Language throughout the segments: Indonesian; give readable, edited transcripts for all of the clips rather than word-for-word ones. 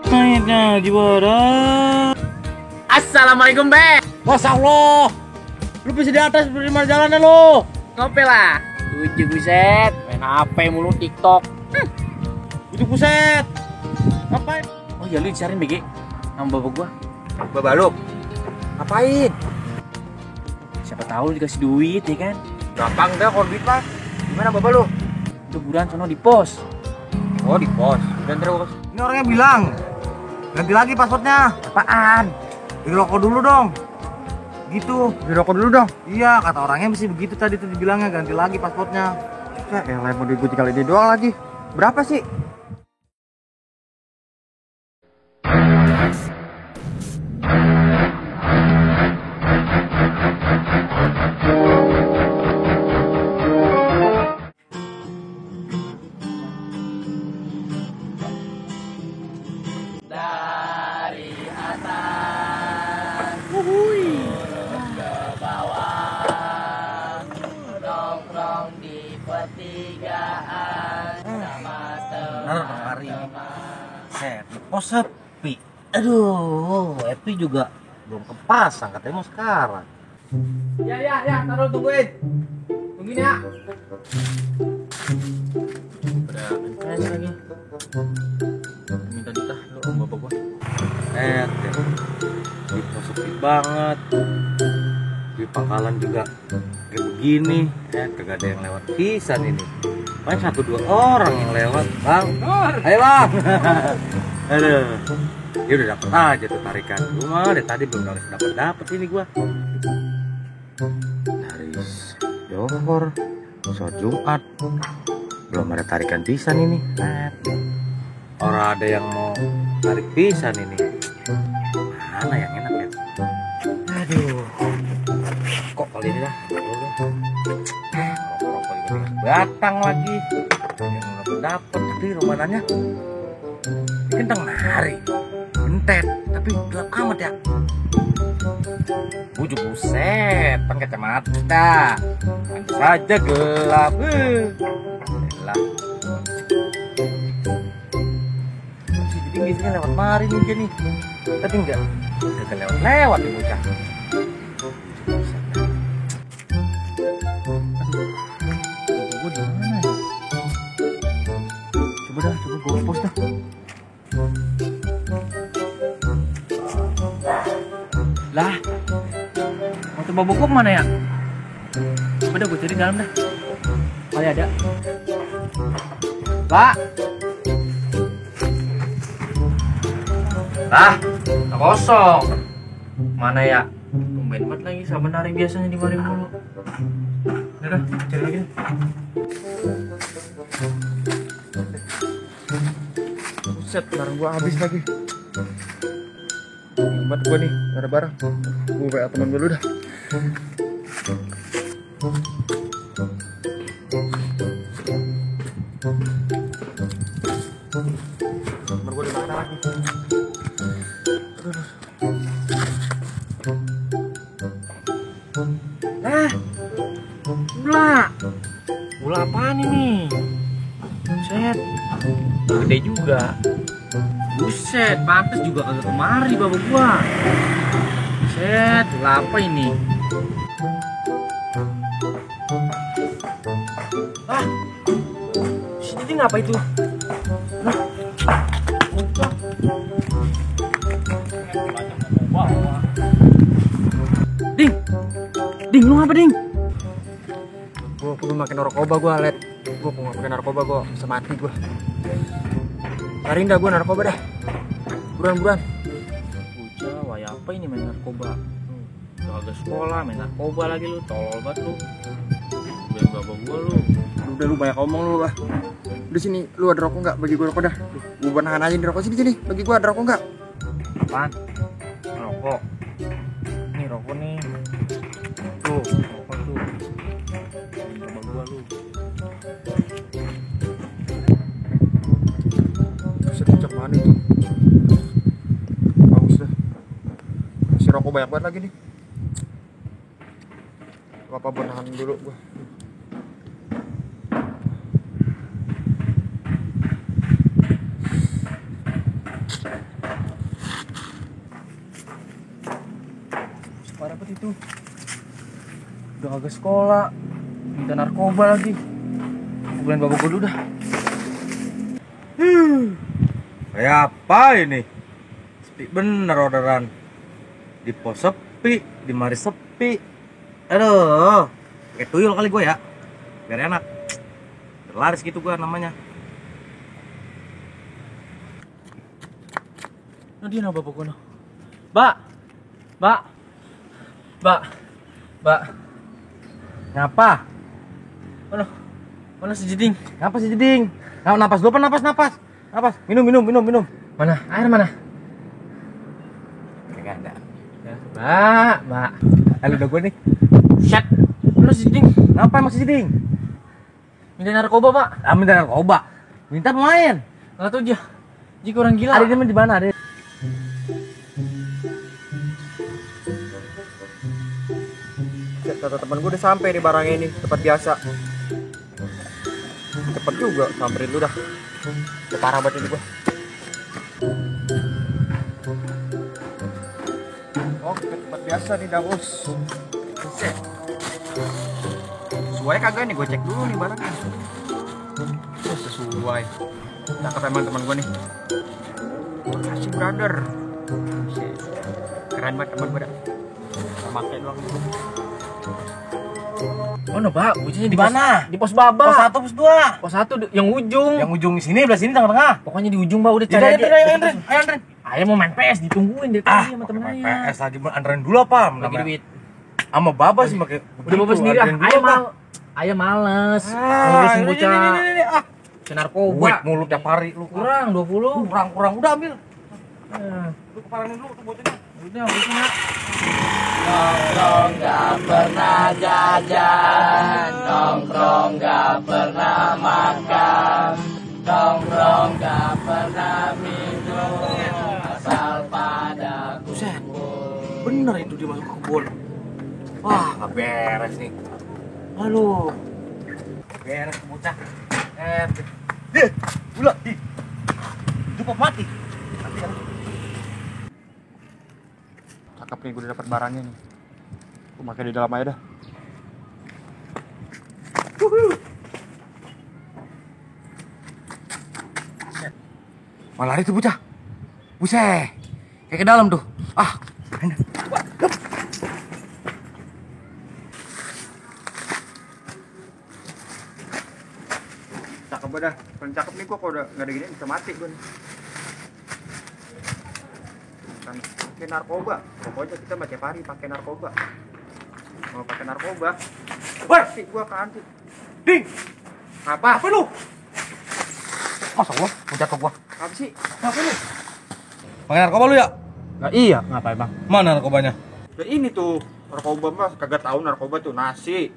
Akhirnya juara. Assalamualaikum, Be. Masya Allah, lu bisa di atas bagaimana jalannya lo? Ngopi lah. Lucu buset, main HP mulu TikTok. Itu buset. Ngapain? Oh iya, lu dicariin BG sama bapak gua. Bapak lu ngapain? Siapa tahu lu dikasih duit ya kan? Gampang deh kalau duit mah. Gimana bapak lu? Udah buruan sono di pos. Oh di pos. Dan terus. Ini orangnya bilang ganti lagi passwordnya. Apaan? Di rokok dulu dong. Gitu. Di rokok dulu dong. Iya, kata orangnya mesti begitu tadi tuh dibilangnya, ganti lagi passwordnya. Ya elah, mau diikuti kali ini doang lagi. Berapa sih? Dari atas ke bawah, nongkrong di pertigaan sama Set, pos sepi. Aduh, Epi juga belum kepasang, katanya mau sekarang. Ya, taruh tungguin. Tungguin ya. Udah kayaknya lagi. Minta ditah lu sama bapak gua. Di pos sepi banget. Di pangkalan juga kayak begini. Kagak ada yang lewat pisan ini. Paling 1-2 orang yang lewat, Bang. Ayo, Bang. Aduh. Dia udah dapet aja tuh tarikan. Gua dari tadi belum dapet ini gua. Dari Johor, sholat Jumat, belum ada tarikan pisan ini. Orang ada yang mau tarik pisan ini. Mana yang enak ya? Aduh. Kok kali ini dah? Rokok juga batang lagi. Yang udah dapet tapi rumahannya kentang nari. Bentet, tapi gelap amat ya. Bujuk buset, pakai kacamata. Pantes saja gelap. Gelap. Jadi biasanya lewat mari nih dia nih. Tapi enggak lewat nih bocah. Gue di mana ya? Coba gue post dah. Lah, motor bapak gua mana ya? Udah gue cari dalam dah. Kali ada. Pak. Kosong. Mana ya? Tumben banget lagi sama nari biasanya di mari mulu. Udah, cari lagi. Buset, barang gua habis lagi. Hebat gua nih, gak ada barang. Gua WA temen gua dulu dah. Temen gua di mana lagi? Gula apaan ini? Buset, gede juga. Buset, pantes juga kagak kemari bapak gua. Buset, gula apa ini? Sini ding apa itu? Ding, lu apa ding? Gua kudu makin narkoba gua, Let. Gua mau makin narkoba gua bisa mati gua. Cariin dah gua narkoba dah. Buruan. Bocah, wah apa ini main narkoba? Agak sekolah main narkoba lagi lu, tolol banget lu. Biar bapak gua lu. Udah lu banyak ngomong lu ah. Udah sini, lu ada rokok nggak? Bagi gua rokok dah. Gua nahan aja di rokok sini. Bagi gua ada rokok nggak? Apaan? Rokok. Ini rokok nih. Tuh, rokok tuh. Bapak gua lu. Sedikit mana itu? Bagus dah. Masih rokok banyak banget lagi nih. Apa nahan dulu gua. itu. Udah kagak sekolah, minta narkoba lagi. Bukan bapak gue dulu dah. Kayak apa ini? Sepi bener orderan. Di pos sepi, di mari sepi. Aduh, kayak tuyul kali gue ya. Biar enak. Berlaris gitu gue namanya. Nah dia nah bapak gue nah. Mbak, mbak, mbak, mbak. Ngapa? Mana si Jeding? Ngapa sih jeding? Napas dulu, napas. Minum. Mana? Air mana? Kagak ada. Ya, mbak. Ayo udah gue nih. Shit. Mana si Jeding? Ngapa emang si jeding? Minta narkoba, Pak. Minta narkoba. Minta pemain. Enggak tahu dia. Jika orang gila. Ada di mana ada? Kata temen gue udah sampai di barangnya ini, tempat biasa. Cepet juga, samperin lu dah. Udah parah banget ini gue. Oh, ke tempat biasa nih dah bos. Sesuai kagak nih, gue cek dulu nih barangnya. Oh, sesuai. Cakep emang teman gue nih. Makasih brother. Keren banget teman gue dah. Pakai doang gitu. Mana, Pak? Bocahnya Di mana? Di pos Baba. Pos 1, pos 2. Pos 1 yang ujung. Yang ujung sini, belah sini tengah-tengah. Pokoknya di ujung, Pak, udah cari Ayo aja. Andren. Ayah mau main PS, ditungguin dari tadi sama temen pakai ayah. PS lagi Andren dulu apa? Lagi duit. Sama Baba sih pakai. Udah bawa sendiri ah. Ayah males. Ngurusin bocah. Ini. Si narkoba. Duit mulu tiap hari lu. Kurang 20. Kurang. Udah ambil. Nah, Lu keparanin dulu tuh bocahnya. duitnya habisnya. Nongkrong gak pernah jajan, nongkrong gak pernah makan, nongkrong gak pernah minum, asal pada Buset. Bener itu dia masuk ke kebun. Wah, nggak beres nih. Aduh. Beres bocah. Deh, gula. Hidup apa mati? Mati kan. Cakep nih, gue udah dapet barangnya nih. Gue pakai di dalam aja dah. Malah lari tuh bocah. Buset. Kayak ke dalam tuh. Ah. Cakep dah. Paling cakep nih gue kalau udah nggak ada gini bisa mati gue nih. Kan pakai narkoba. Pokoknya kita tiap hari pakai narkoba. Mau pakai narkoba. Woi, Pasti gue ke anti. Ding. Apa? Apa lu? Masa gua? Mau jatuh gua. Apa sih? Apa lu? Pakai narkoba lu ya? Nah, iya, ngapain, Bang? Mana narkobanya? Ya ini tuh narkoba mah kagak tahu narkoba tuh nasi,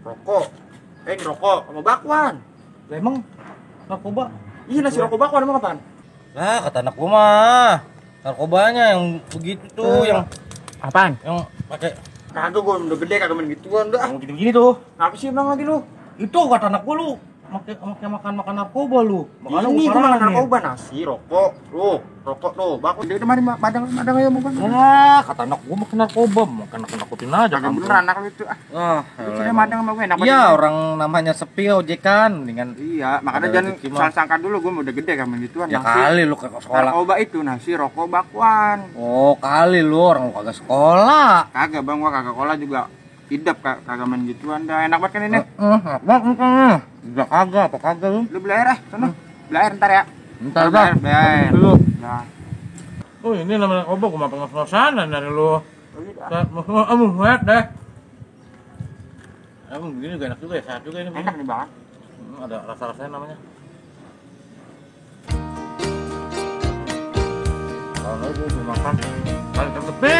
rokok, ini rokok sama bakwan. Lah emang narkoba? Iya nasi rokok bakwan emang apaan? Lah kata anak gua mah narkobanya yang begitu tuh, yang Apaan? pakai Kagak gue udah gede kagak main gituan dah. yang gini-gini tuh. Apa sih emang lagi lu? Itu kata anak gua lu makan narkoba lu. Makanya Ini gua gua makan parahin. narkoba nasi, rokok, rokok tuh, bakwan. Dia mari madang aja mau kan. Lah kata anak gua makan narkoba, makan nakutin aja Kagak kamu. beneran anak lu itu ah. Ah, Dia madang sama gue enak iya, banget. orang namanya sepi ojekan mendingan Iya, makanya Ada jangan rezeki mah. salah sangka dulu gue udah gede kan main gituan. ya Nasi, kali lu ke sekolah. narkoba itu nasi, rokok, bakwan. Oh, kali lu orang lu kagak sekolah. Kagak bang, gua kagak kolah juga hidup kagak main gituan dah. Enak banget kan ini. Udah kagak, apa kagak lu? Lu beli air sana. Beli air ntar ya. Ntar Beli air, beli air. Dulu. Nah. Oh, ini namanya narkoba, gua mah pengen sana dari lu. Oh, iya. Lihat deh. Emang begini juga enak juga ya, sehat juga ini. Enak nih bang. Ada rasa-rasanya namanya. Kalau lu belum makan, paling tepi.